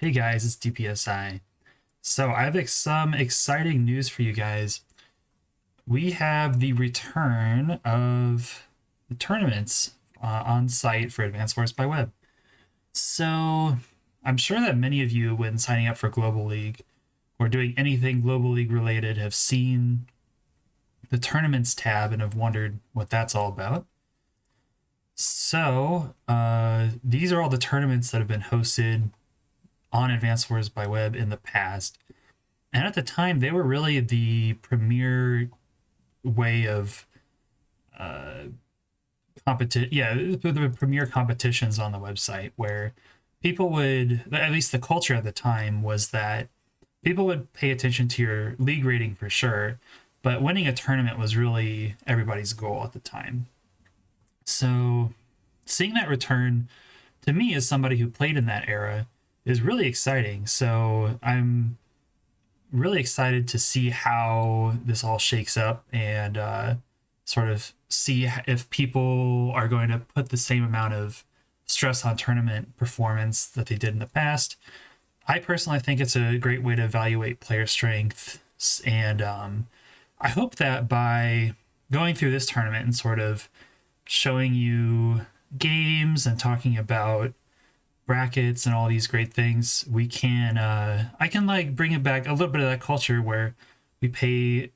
Hey guys, it's DPSI. So I have some exciting news for you guys. We have the return of the tournaments on site for Advanced Wars by Web. So I'm sure that many of you, when signing up for Global League or doing anything Global League related, have seen the tournaments tab and have wondered what that's all about. So these are all the tournaments that have been hosted on Advanced Wars by Web in the past. And at the time, they were really the premier way of the premier competitions on the website, where people would, at least the culture at the time was that people would pay attention to your league rating for sure, but winning a tournament was really everybody's goal at the time. So seeing that return, to me, as somebody who played in that era, is really exciting. So I'm really excited to see how this all shakes up and sort of see if people are going to put the same amount of stress on tournament performance that they did in the past. I personally think it's a great way to evaluate player strength, and I hope that by going through this tournament and sort of showing you games and talking about brackets and all these great things, we can I can like bring it back a little bit of that culture where we pay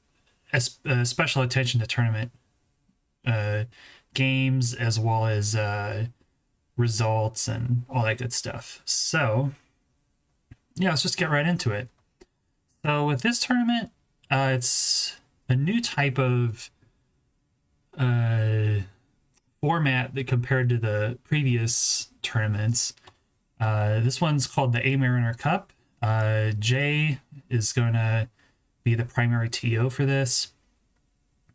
special attention to tournament games as well as results and all that good stuff. So yeah, let's just get right into it. So with this tournament, it's a new type of format that compared to the previous tournaments. This one's called the A Mariner Cup. Jay is going to be the primary TO for this,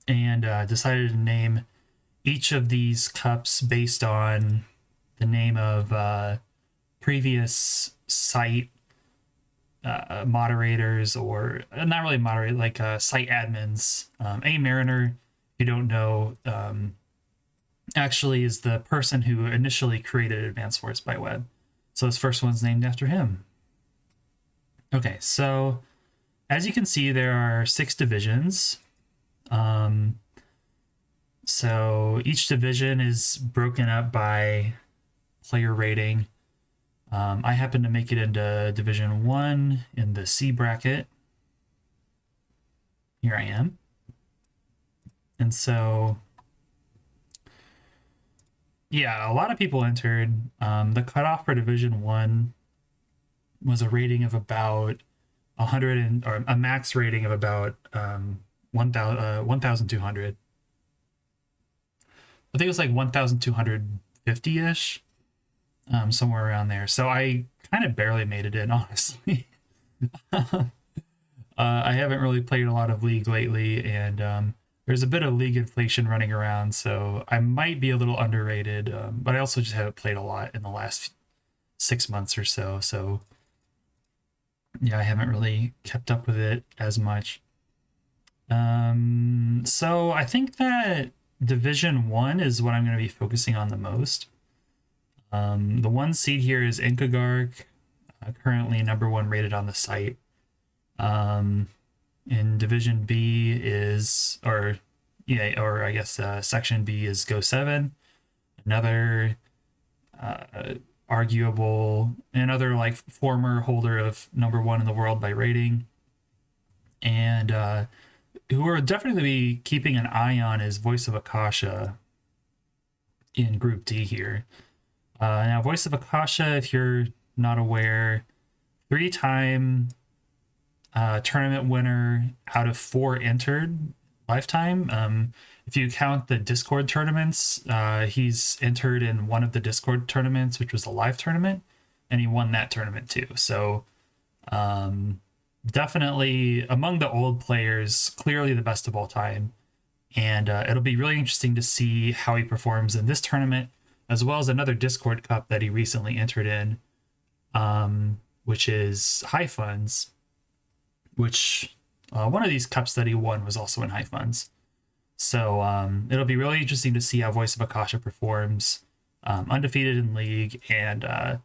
and decided to name each of these cups based on the name of previous site moderators, or not really moderators, like site admins. A Mariner, if you don't know, actually is the person who initially created Advanced Wars by Web. So this first one's named after him. Okay, so as you can see, there are 6 divisions. So each division is broken up by player rating. I happen to make it into Division 1 in the C bracket. Here I am. And so yeah, a lot of people entered. The cutoff for Division 1 was a rating of about 100 or a max rating of about 1,200. I think it was like 1,250-ish, somewhere around there. So I kind of barely made it in, honestly. I haven't really played a lot of League lately, and there's a bit of League inflation running around, so I might be a little underrated, but I also just haven't played a lot in the last 6 months or so. So yeah, I haven't really kept up with it as much. So I think that Division 1 is what I'm going to be focusing on the most. The 1 seed here is Inkagarg, currently number 1 rated on the site. In Division B is, or I guess Section B is Go7, another arguable, another like former holder of number 1 in the world by rating, and who are definitely be keeping an eye on is Voice of Akasha in Group D here. Now, Voice of Akasha, if you're not aware, 3-time tournament winner out of 4 entered lifetime. If you count the Discord tournaments, he's entered in one of the Discord tournaments, which was a live tournament, and he won that tournament too. So definitely among the old players, clearly the best of all time. And it'll be really interesting to see how he performs in this tournament, as well as another Discord Cup that he recently entered in, which is High Funds, which one of these cups that he won was also in High Funds. So it'll be really interesting to see how Voice of Akasha performs, undefeated in League, and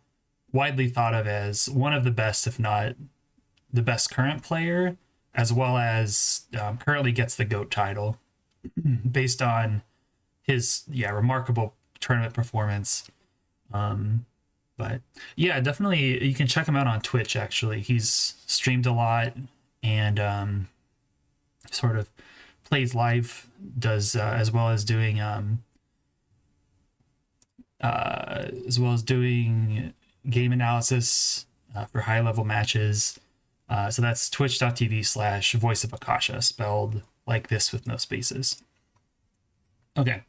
widely thought of as one of the best, if not the best current player, as well as currently gets the GOAT title based on his remarkable tournament performance. But yeah, definitely you can check him out on Twitch. Actually, he's streamed a lot and sort of plays live, does as well as doing game analysis for high level matches. So that's twitch.tv/voice of Akasha, spelled like this with no spaces. Okay.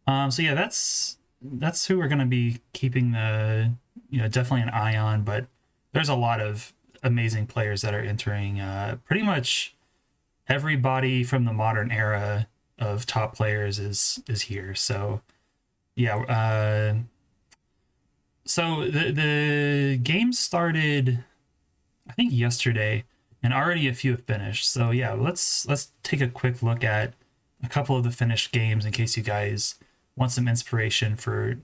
So yeah, that's who we're gonna be keeping definitely an eye on. But there's a lot of amazing players that are entering. Pretty much everybody from the modern era of top players is here. So yeah. So the game started, I think, yesterday, and already a few have finished. So yeah, let's take a quick look at a couple of the finished games in case you guys want some inspiration for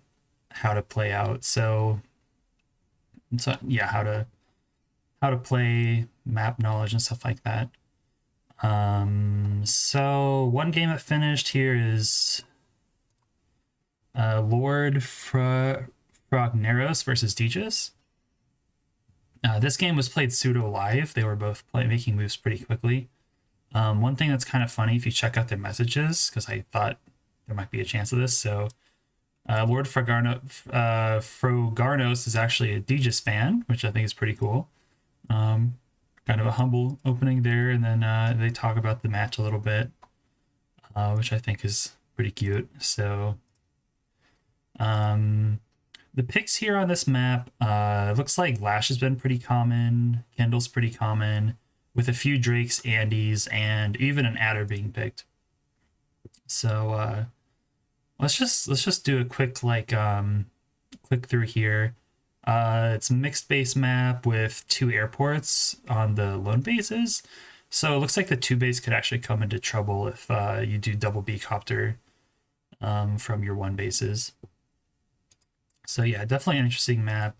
how to play out. So yeah, how to play, map knowledge and stuff like that. So one game that finished here is Lord Frogneros versus Deegis. This game was played pseudo live. They were both making moves pretty quickly. One thing that's kind of funny, if you check out their messages, because I thought there might be a chance of this. So Lord Frogarnos is actually a Deegis fan, which I think is pretty cool. Kind of a humble opening there, and then they talk about the match a little bit, which I think is pretty cute. So the picks here on this map, looks like Lash has been pretty common, Kindle's pretty common, with a few Drakes, Andys, and even an Adder being picked. So let's just do a quick click through here. It's a mixed base map with 2 airports on the lone bases. So it looks like the 2 base could actually come into trouble if you do double B copter from your 1 bases. So yeah, definitely an interesting map.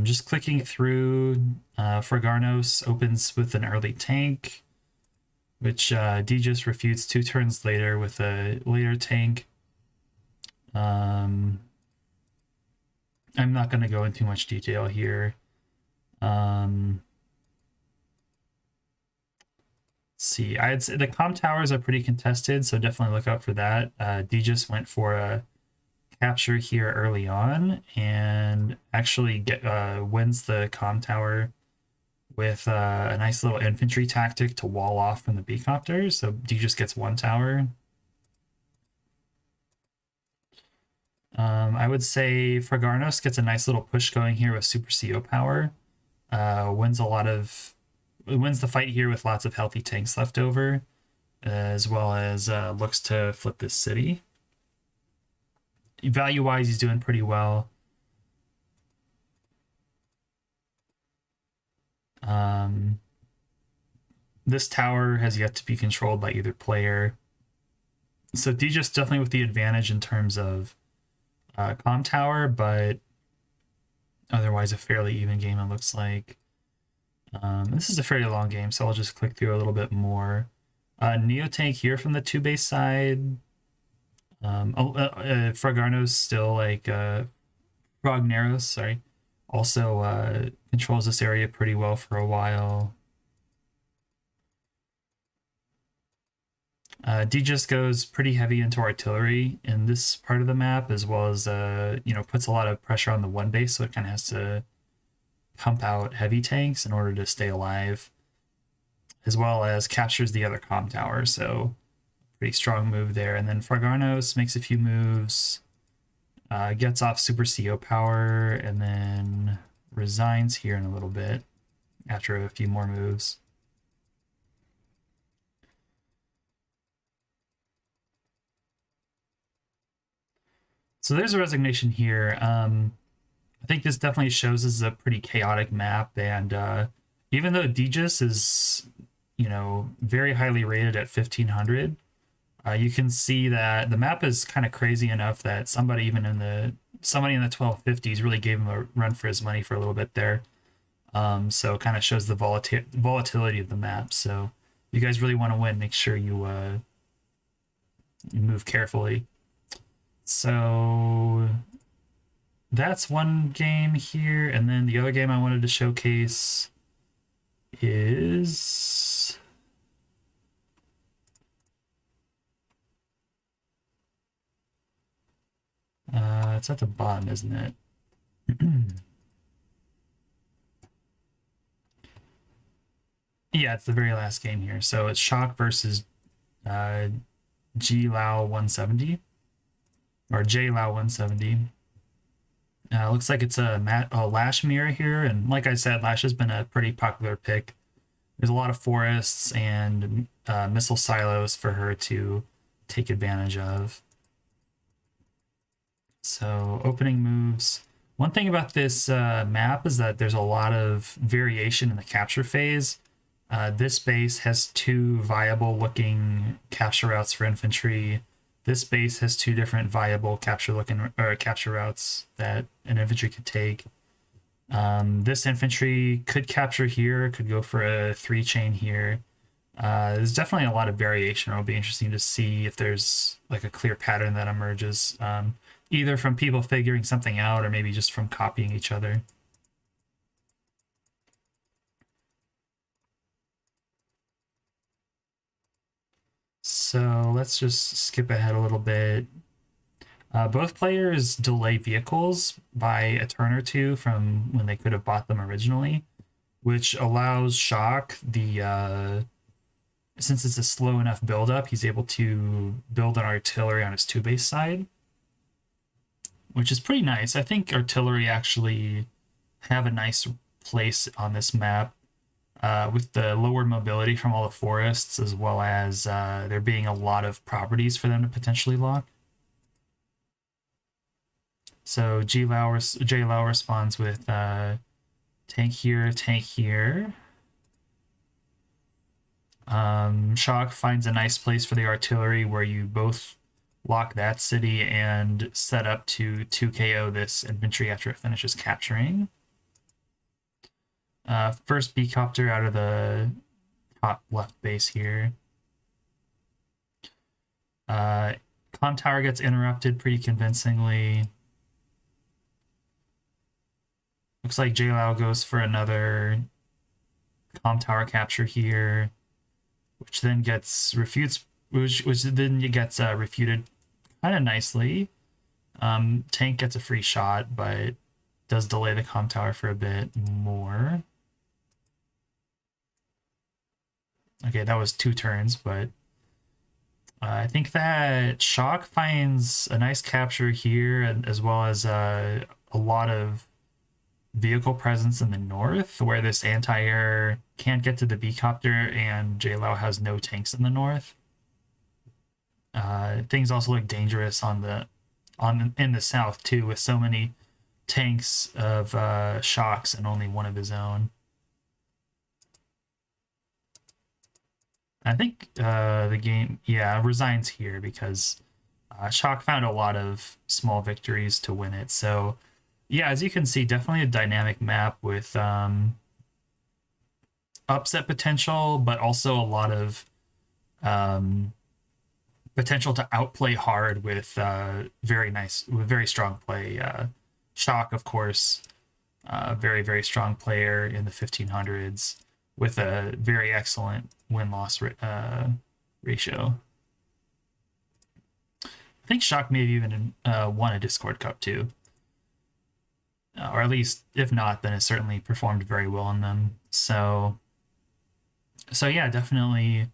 Just clicking through, Fragarnos opens with an early tank, which Deegis refutes 2 turns later with a later tank. I'm not going to go into much detail here. Let's see. I'd say the comm towers are pretty contested, so definitely look out for that. Deegis went for a capture here early on and actually wins the comm tower with a nice little infantry tactic to wall off from the B-copter. So Deegis gets 1 tower. I would say Fragarnos gets a nice little push going here with Super CO power. Wins the fight here with lots of healthy tanks left over, as well as looks to flip this city. Value-wise, he's doing pretty well. This tower has yet to be controlled by either player. So Deegis definitely with the advantage in terms of comm tower, but otherwise a fairly even game, it looks like. This is a fairly long game, so I'll just click through a little bit more. Neo tank here from the 2 base side. Fragarnos still Frogneros, sorry, also controls this area pretty well for a while. Deegis goes pretty heavy into artillery in this part of the map, as well as puts a lot of pressure on the 1 base, so it kind of has to pump out heavy tanks in order to stay alive, as well as captures the other comm tower. So pretty strong move there. And then Fragarnos makes a few moves, gets off Super CO power, and then resigns here in a little bit after a few more moves. So there's a resignation here. I think this definitely shows this is a pretty chaotic map, and even though Deegis is, very highly rated at 1500, you can see that the map is kind of crazy enough that somebody even in the somebody in the 1250s really gave him a run for his money for a little bit there. So it kind of shows the volatility of the map. So if you guys really want to win, make sure you move carefully. So that's one game here, and then the other game I wanted to showcase is it's at the bottom, isn't it? Yeah, it's the very last game here. So it's Shock versus G Lao 170 or J Lao 170. Looks like it's a Lash mirror here, and like I said, Lash has been a pretty popular pick. There's a lot of forests and missile silos for her to take advantage of. So opening moves. One thing about this map is that there's a lot of variation in the capture phase. This base has two viable looking capture routes for infantry. This base has two different viable capture routes that an infantry could take. This infantry could capture here, could go for a 3-chain here. There's definitely a lot of variation. It'll be interesting to see if there's like a clear pattern that emerges, either from people figuring something out or maybe just from copying each other. So let's just skip ahead a little bit. Both players delay vehicles by a turn or two from when they could have bought them originally, which allows Shock since it's a slow enough buildup, he's able to build an artillery on his 2-base side, which is pretty nice. I think artillery actually have a nice place on this map. With the lower mobility from all the forests, as well as there being a lot of properties for them to potentially lock. So J Lao responds with tank here, tank here. Shock finds a nice place for the artillery where you both lock that city and set up to 2KO this infantry after it finishes capturing. First B-copter out of the top left base here. Comm tower gets interrupted pretty convincingly. Looks like J Lao goes for another comm tower capture here, which then gets refuted kind of nicely. Tank gets a free shot, but does delay the comm tower for a bit more. Okay, that was 2 turns, but I think that Shock finds a nice capture here, and as well as a lot of vehicle presence in the north, where this anti-air can't get to the B-copter, and J Lao has no tanks in the north. Things also look dangerous in the south too, with so many tanks of Shocks and only one of his own. I think the game, resigns here because Shock found a lot of small victories to win it. So, yeah, as you can see, definitely a dynamic map with upset potential, but also a lot of potential to outplay hard with very strong play. Shock, of course, very, very strong player in the 1500s with a very excellent win-loss ratio. I think Shock may have even won a Discord Cup too. Or at least, if not, then it certainly performed very well in them. So yeah, definitely.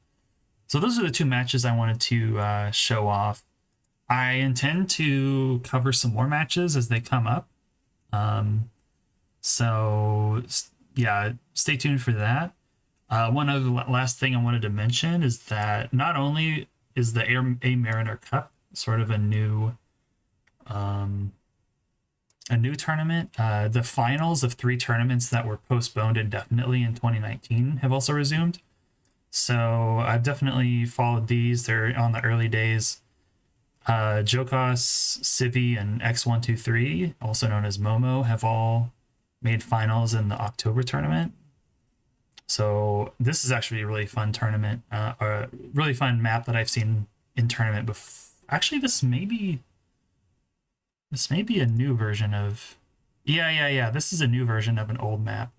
So those are the 2 matches I wanted to show off. I intend to cover some more matches as they come up. So yeah, stay tuned for that. One other last thing I wanted to mention is that not only is the A Mariner Cup sort of a new tournament, the finals of 3 tournaments that were postponed indefinitely in 2019 have also resumed. So I've definitely followed these. They're on the early days. Jokos, Civi, and X123, also known as Momo, have all made finals in the October tournament. So this is actually a really fun tournament, a really fun map that I've seen in tournament before. Actually, this may be a new version of. Yeah. This is a new version of an old map.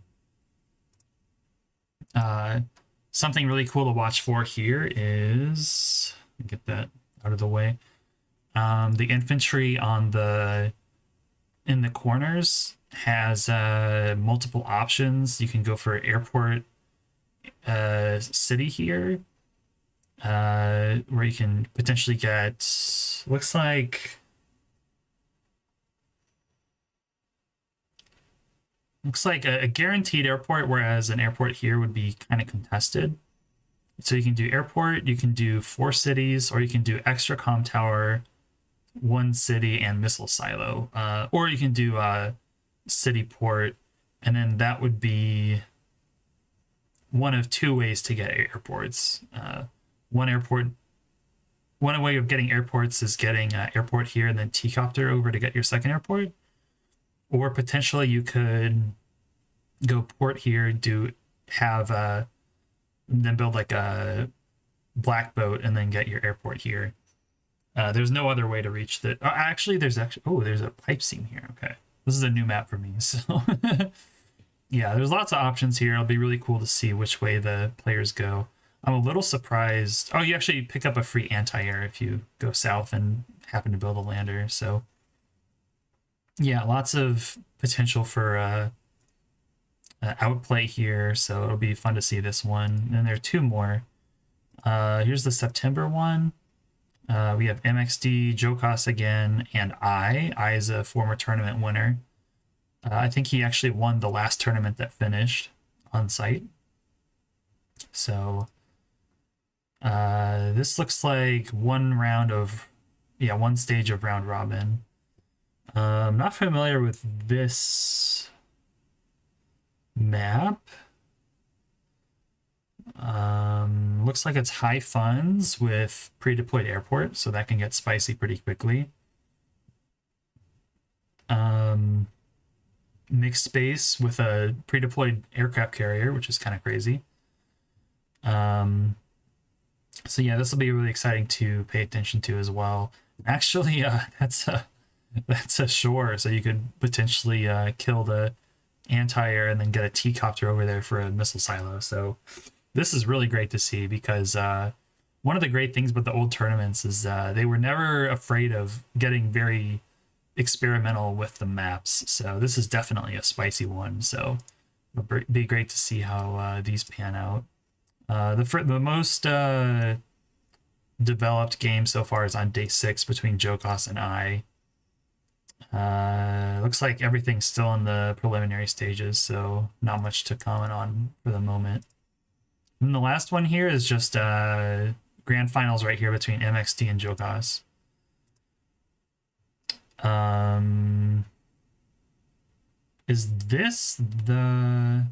Something really cool to watch for here is, get that out of the way. The infantry in the corners has multiple options. You can go for airport city here, where you can potentially get, looks like a guaranteed airport, whereas an airport here would be kind of contested. So you can do airport, you can do 4 cities, or you can do extra comm tower, 1 city, and missile silo. Or you can do city port, and then that would be one of 2 ways to get airports. One way of getting airports is getting airport here and then T-copter over to get your second airport. Or potentially you could go port here, then build like a black boat and then get your airport here. There's no other way to reach the. There's a pipe seam here. Okay, this is a new map for me. So yeah, there's lots of options here. It'll be really cool to see which way the players go. I'm a little surprised. Oh, you actually pick up a free anti-air if you go south and happen to build a lander. So yeah, lots of potential for outplay here. So it'll be fun to see this one. And there are 2 more. Here's the September one. We have MXD, Jokos again, and I. I is a former tournament winner. I think he actually won the last tournament that finished on site. So this looks like one stage of round robin. I'm not familiar with this map. Looks like it's high funds with pre-deployed airport, so that can get spicy pretty quickly. Mixed space with a pre-deployed aircraft carrier, which is kind of crazy. So yeah, this will be really exciting to pay attention to as well. Actually, that's a shore, so you could potentially kill the anti-air and then get a T-copter over there for a missile silo. So this is really great to see, because one of the great things about the old tournaments is they were never afraid of getting very experimental with the maps. So this is definitely a spicy one. So it'll be great to see how these pan out. The most developed game so far is on day 6 between Jokos and I. Looks like everything's still in the preliminary stages, so not much to comment on for the moment. And the last one here is just grand finals right here between MXD and Jokos. Is this the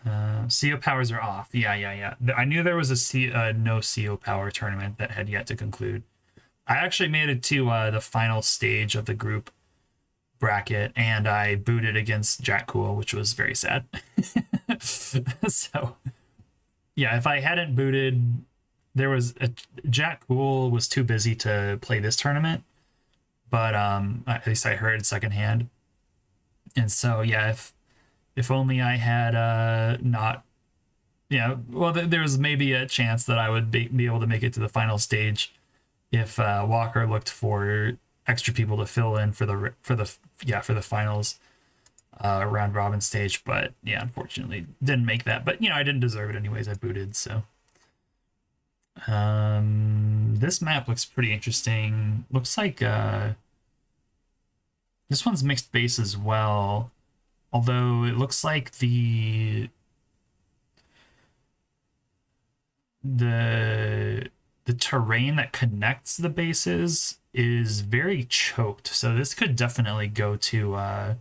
CO powers are off? Yeah. I knew there was a no CO power tournament that had yet to conclude. I actually made it to the final stage of the group bracket, and I booted against Jack Cool, which was very sad. So yeah, if I hadn't booted, Jack Cool was too busy to play this tournament, but at least I heard secondhand. And so yeah, if only I had not, well, there's maybe a chance that I would be able to make it to the final stage if Walker looked for extra people to fill in for the finals round robin stage. But yeah, unfortunately didn't make that. But I didn't deserve it anyways. I booted. So this map looks pretty interesting. Looks like this one's mixed base as well, although it looks like the terrain that connects the bases is very choked. So this could definitely go to a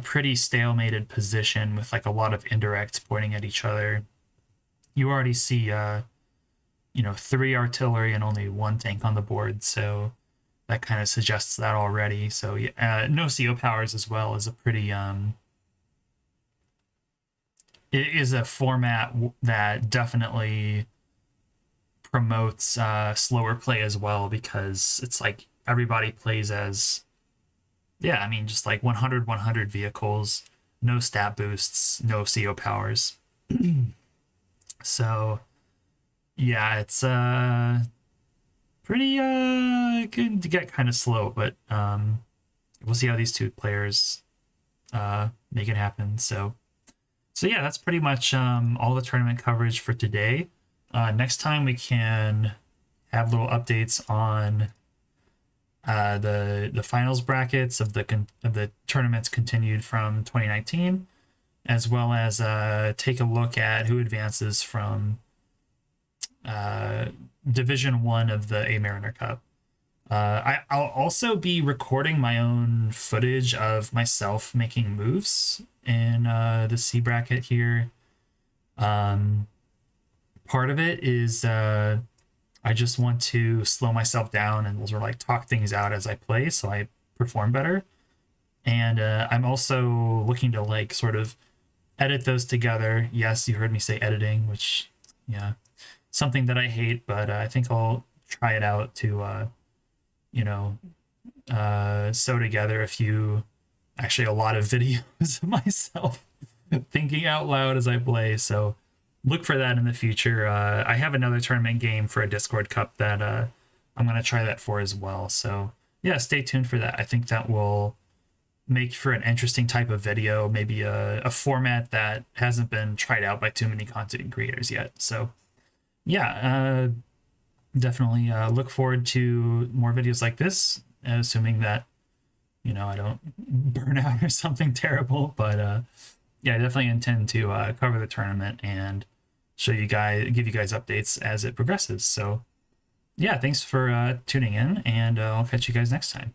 pretty stalemated position with like a lot of indirects pointing at each other. You already see three artillery and only one tank on the board. So that kind of suggests that already. So yeah, no CO powers as well is a pretty it is a format that definitely promotes slower play as well, because it's like everybody plays as, yeah, I mean, just like 100 vehicles, no stat boosts, no CO powers. So yeah, it's pretty good to get kind of slow, but we'll see how these two players make it happen. So yeah, that's pretty much all the tournament coverage for today. Next time we can have little updates on the finals brackets of the tournaments continued from 2019, as well as take a look at who advances from Division 1 of the A Mariner Cup. I'll also be recording my own footage of myself making moves in the C bracket here. Part of it is I just want to slow myself down and sort of like talk things out as I play so I perform better. And I'm also looking to like sort of edit those together. Yes, you heard me say editing, which, yeah, something that I hate, but I think I'll try it out to sew together a lot of videos of myself thinking out loud as I play. So look for that in the future. I have another tournament game for a Discord Cup that I'm going to try that for as well. So yeah, stay tuned for that. I think that will make for an interesting type of video, maybe a format that hasn't been tried out by too many content creators yet. So yeah, definitely look forward to more videos like this, assuming that I don't burn out or something terrible. But yeah, I definitely intend to cover the tournament and give you guys updates as it progresses. So yeah, thanks for tuning in, and I'll catch you guys next time.